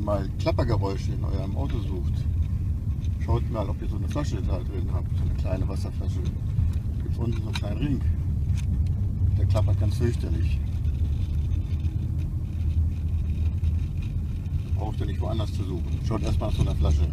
mal Klappergeräusche in eurem Auto sucht, schaut mal, ob ihr so eine Flasche da drin habt, so eine kleine Wasserflasche. Gibt es unten so einen kleinen Ring. Der klappert ganz fürchterlich. Braucht ihr nicht woanders zu suchen. Schaut erstmal nach so einer Flasche.